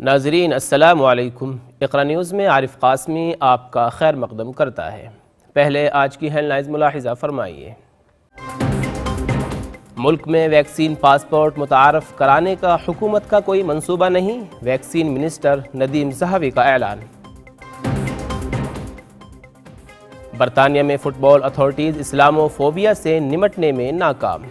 ناظرین السلام علیکم۔ اقرا نیوز میں عارف قاسمی آپ کا خیر مقدم کرتا ہے۔ پہلے آج کی ہیڈ لائنز ملاحظہ فرمائیے۔ ملک میں ویکسین پاسپورٹ متعارف کرانے کا حکومت کا کوئی منصوبہ نہیں، ویکسین منسٹر ندیم زاہوی کا اعلان۔ برطانیہ میں فٹ بال اتھارٹیز اسلامو فوبیا سے نمٹنے میں ناکام۔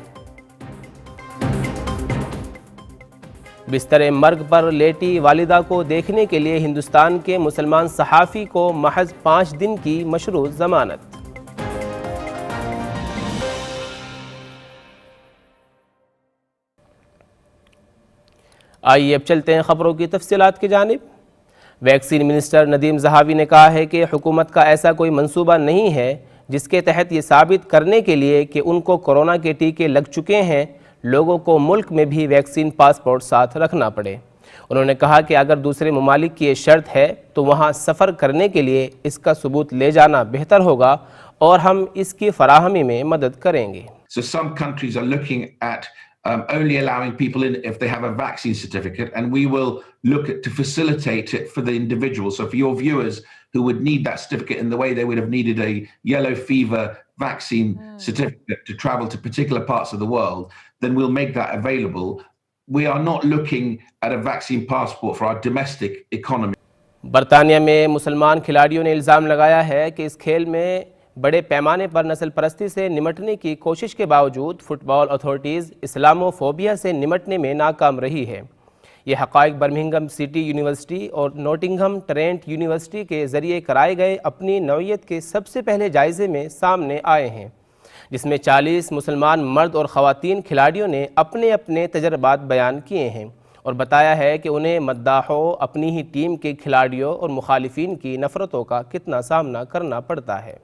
بستر مرگ پر لیٹی والدہ کو دیکھنے کے لیے ہندوستان کے مسلمان صحافی کو محض 5 دن کی مشروط ضمانت۔ آئیے اب چلتے ہیں خبروں کی تفصیلات کی جانب۔ ویکسین منسٹر ندیم زاہوی نے کہا ہے کہ حکومت کا ایسا کوئی منصوبہ نہیں ہے جس کے تحت یہ ثابت کرنے کے لیے کہ ان کو کورونا کے ٹیکے لگ چکے ہیں لوگوں کو ملک میں بھی ویکسین پاسپورٹ ساتھ رکھنا پڑے۔ انہوں نے کہا کہ اگر دوسرے ممالک کی یہ شرط ہے تو وہاں سفر کرنے کے لیے اس کا ثبوت لے جانا بہتر ہوگا اور ہم اس کی فراہمی میں مدد کریں گے۔ So some countries are looking at only allowing people in if they have a vaccine certificate, and we will look to facilitate it for the individual. So for your viewers who would need that certificate in the way they would have needed a yellow fever vaccine certificate to travel to particular parts of the world, then we'll make that available. We are not looking at a vaccine passport for our domestic economy. برطانیہ میں مسلمان کھلاڑیوں نے الزام لگایا ہے کہ اس کھیل میں بڑے پیمانے پر نسل پرستی سے نمٹنے کی کوشش کے باوجود فٹ بال اتھارٹیز اسلامو فوبیا سے نمٹنے میں ناکام رہی ہے۔ یہ حقائق برمنگھم سٹی یونیورسٹی اور نوٹنگھم ٹرینٹ یونیورسٹی کے ذریعے کرائے گئے اپنی نوعیت کے سب سے پہلے جائزے میں سامنے آئے ہیں، جس میں 40 مسلمان مرد اور خواتین کھلاڑیوں نے اپنے اپنے تجربات بیان کیے ہیں اور بتایا ہے کہ انہیں مداحوں اپنی ہی ٹیم کے کھلاڑیوں اور مخالفین کی نفرتوں کا کتنا سامنا کرنا پڑتا ہے۔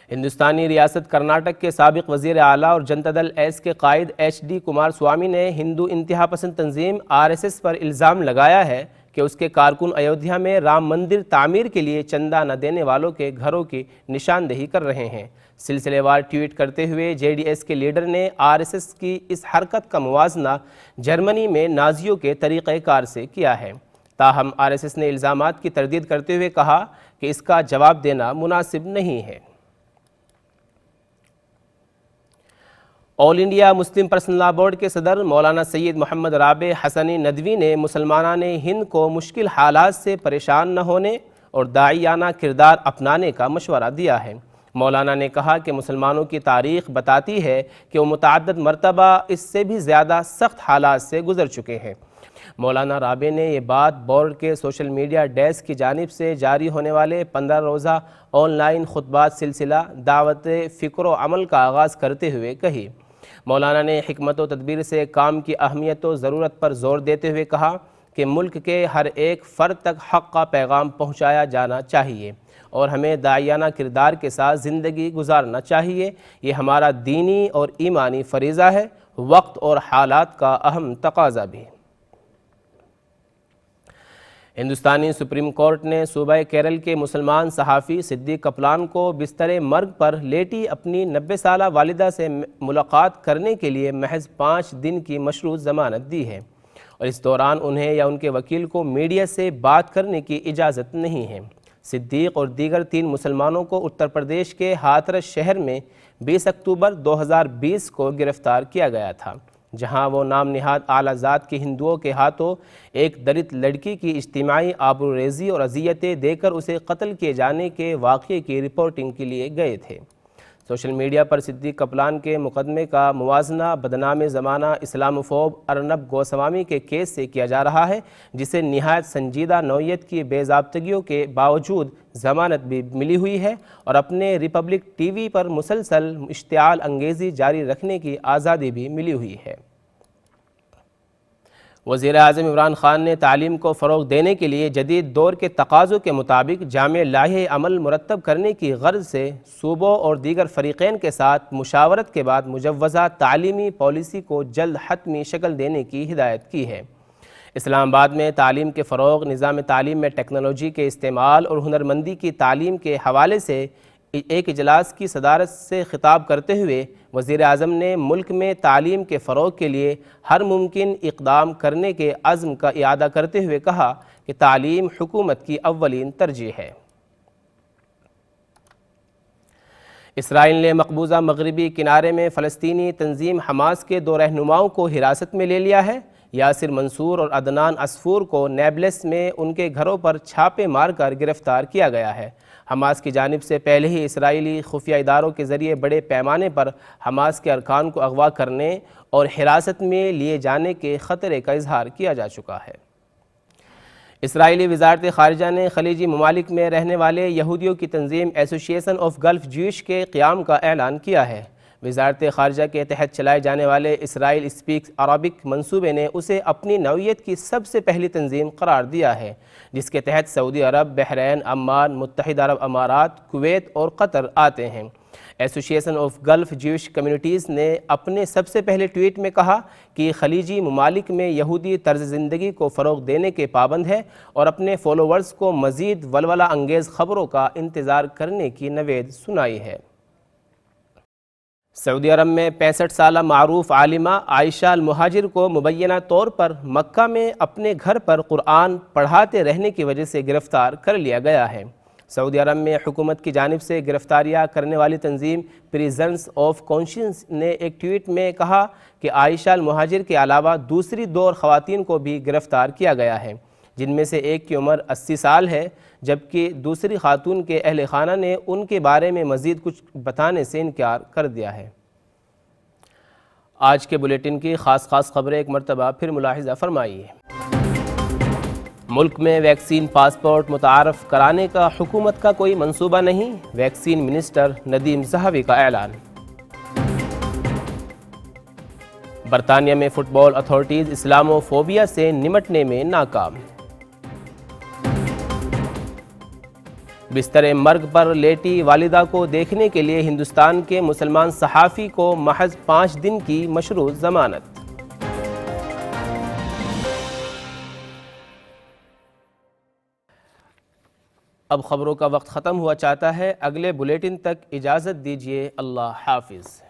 ہندوستانی ریاست کرناٹک کے سابق وزیر اعلیٰ اور جنتا دل ایس کے قائد ایچ ڈی کمار سوامی نے ہندو انتہا پسند تنظیم RSS پر الزام لگایا ہے کہ اس کے کارکن ایودھیا میں رام مندر تعمیر کے لیے چندہ نہ دینے والوں کے گھروں کی نشاندہی کر رہے ہیں۔ سلسلے وار ٹویٹ کرتے ہوئے JDS کے لیڈر نے RSS کی اس حرکت کا موازنہ جرمنی میں نازیوں کے طریقہ کار سے کیا ہے۔ تاہم RSS نے الزامات کی تردید کرتے ہوئے کہا کہ اس کا جواب دینا مناسب نہیں ہے۔ آل انڈیا مسلم پرسنل لا بورڈ کے صدر مولانا سید محمد رابع حسنی ندوی نے مسلمانان ہند کو مشکل حالات سے پریشان نہ ہونے اور داعیانہ کردار اپنانے کا مشورہ دیا ہے۔ مولانا نے کہا کہ مسلمانوں کی تاریخ بتاتی ہے کہ وہ متعدد مرتبہ اس سے بھی زیادہ سخت حالات سے گزر چکے ہیں۔ مولانا رابع نے یہ بات بورڈ کے سوشل میڈیا ڈیسک کی جانب سے جاری ہونے والے 15 روزہ آن لائن خطبات سلسلہ دعوت فکر و عمل کا آغاز کرتے ہوئے کہی۔ مولانا نے حکمت و تدبیر سے کام کی اہمیت و ضرورت پر زور دیتے ہوئے کہا کہ ملک کے ہر ایک فرد تک حق کا پیغام پہنچایا جانا چاہیے اور ہمیں داعیانہ کردار کے ساتھ زندگی گزارنا چاہیے۔ یہ ہمارا دینی اور ایمانی فریضہ ہے، وقت اور حالات کا اہم تقاضا بھی۔ ہندوستانی سپریم کورٹ نے صوبہ کیرل کے مسلمان صحافی صدیق کپلان کو بستر مرگ پر لیٹی اپنی 90 سالہ والدہ سے ملاقات کرنے کے لیے محض 5 دن کی مشروط ضمانت دی ہے اور اس دوران انہیں یا ان کے وکیل کو میڈیا سے بات کرنے کی اجازت نہیں ہے۔ صدیق اور دیگر 3 مسلمانوں کو اتر پردیش کے ہاتھرس شہر میں 20 اکتوبر 2020 کو گرفتار کیا گیا تھا، جہاں وہ نام نہاد اعلیٰ ذات کے ہندوؤں کے ہاتھوں ایک دلت لڑکی کی اجتماعی آبروریزی اور اذیتیں دے کر اسے قتل کیے جانے کے واقعے کی رپورٹنگ کے لیے گئے تھے۔ سوشل میڈیا پر صدیق کپلان کے مقدمے کا موازنہ بدنام زمانہ اسلاموفوب ارنب گوسوامی کے کیس سے کیا جا رہا ہے، جسے نہایت سنجیدہ نوعیت کی بے ضابطگیوں کے باوجود ضمانت بھی ملی ہوئی ہے اور اپنے ریپبلک ٹی وی پر مسلسل اشتعال انگیزی جاری رکھنے کی آزادی بھی ملی ہوئی ہے۔ وزیر اعظم عمران خان نے تعلیم کو فروغ دینے کے لیے جدید دور کے تقاضوں کے مطابق جامع لائحہ عمل مرتب کرنے کی غرض سے صوبوں اور دیگر فریقین کے ساتھ مشاورت کے بعد مجوزہ تعلیمی پالیسی کو جلد حتمی شکل دینے کی ہدایت کی ہے۔ اسلام آباد میں تعلیم کے فروغ، نظام تعلیم میں ٹیکنالوجی کے استعمال اور ہنرمندی کی تعلیم کے حوالے سے ایک اجلاس کی صدارت سے خطاب کرتے ہوئے وزیر اعظم نے ملک میں تعلیم کے فروغ کے لیے ہر ممکن اقدام کرنے کے عزم کا اعادہ کرتے ہوئے کہا کہ تعلیم حکومت کی اولین ترجیح ہے۔ اسرائیل نے مقبوضہ مغربی کنارے میں فلسطینی تنظیم حماس کے 2 رہنماؤں کو حراست میں لے لیا ہے۔ یاسر منصور اور عدنان عصفور کو نیبلس میں ان کے گھروں پر چھاپے مار کر گرفتار کیا گیا ہے۔ حماس کی جانب سے پہلے ہی اسرائیلی خفیہ اداروں کے ذریعے بڑے پیمانے پر حماس کے ارکان کو اغوا کرنے اور حراست میں لیے جانے کے خطرے کا اظہار کیا جا چکا ہے۔ اسرائیلی وزارت خارجہ نے خلیجی ممالک میں رہنے والے یہودیوں کی تنظیم ایسوسی ایشن آف گلف جوئش کے قیام کا اعلان کیا ہے۔ وزارت خارجہ کے تحت چلائے جانے والے اسرائیل اسپیکس عربک منصوبے نے اسے اپنی نوعیت کی سب سے پہلی تنظیم قرار دیا ہے، جس کے تحت سعودی عرب، بحرین، عمان، متحدہ عرب امارات، کویت اور قطر آتے ہیں۔ ایسوسی ایشن آف گلف جوئش کمیونٹیز نے اپنے سب سے پہلے ٹویٹ میں کہا کہ خلیجی ممالک میں یہودی طرز زندگی کو فروغ دینے کے پابند ہے اور اپنے فالوورز کو مزید ولولہ انگیز خبروں کا انتظار کرنے کی نوید سنائی ہے۔ سعودی عرب میں 65 سالہ معروف عالمہ عائشہ المہاجر کو مبینہ طور پر مکہ میں اپنے گھر پر قرآن پڑھاتے رہنے کی وجہ سے گرفتار کر لیا گیا ہے۔ سعودی عرب میں حکومت کی جانب سے گرفتاریاں کرنے والی تنظیم پریزنس آف کانشنس نے ایک ٹویٹ میں کہا کہ عائشہ المہاجر کے علاوہ دوسری 2 اور خواتین کو بھی گرفتار کیا گیا ہے، جن میں سے ایک کی عمر 80 سال ہے، جبکہ دوسری خاتون کے اہل خانہ نے ان کے بارے میں مزید کچھ بتانے سے انکار کر دیا ہے۔ آج کے بلیٹن کی خاص خبریں ایک مرتبہ پھر ملاحظہ فرمائیے۔ ملک میں ویکسین پاسپورٹ متعارف کرانے کا حکومت کا کوئی منصوبہ نہیں، ویکسین منسٹر ندیم زاہوی کا اعلان۔ برطانیہ میں فٹ بال اتھارٹیز اسلامو فوبیا سے نمٹنے میں ناکام۔ بستر مرگ پر لیٹی والدہ کو دیکھنے کے لیے ہندوستان کے مسلمان صحافی کو محض 5 دن کی مشروط ضمانت۔ اب خبروں کا وقت ختم ہوا چاہتا ہے، اگلے بلیٹن تک اجازت دیجیے، اللہ حافظ۔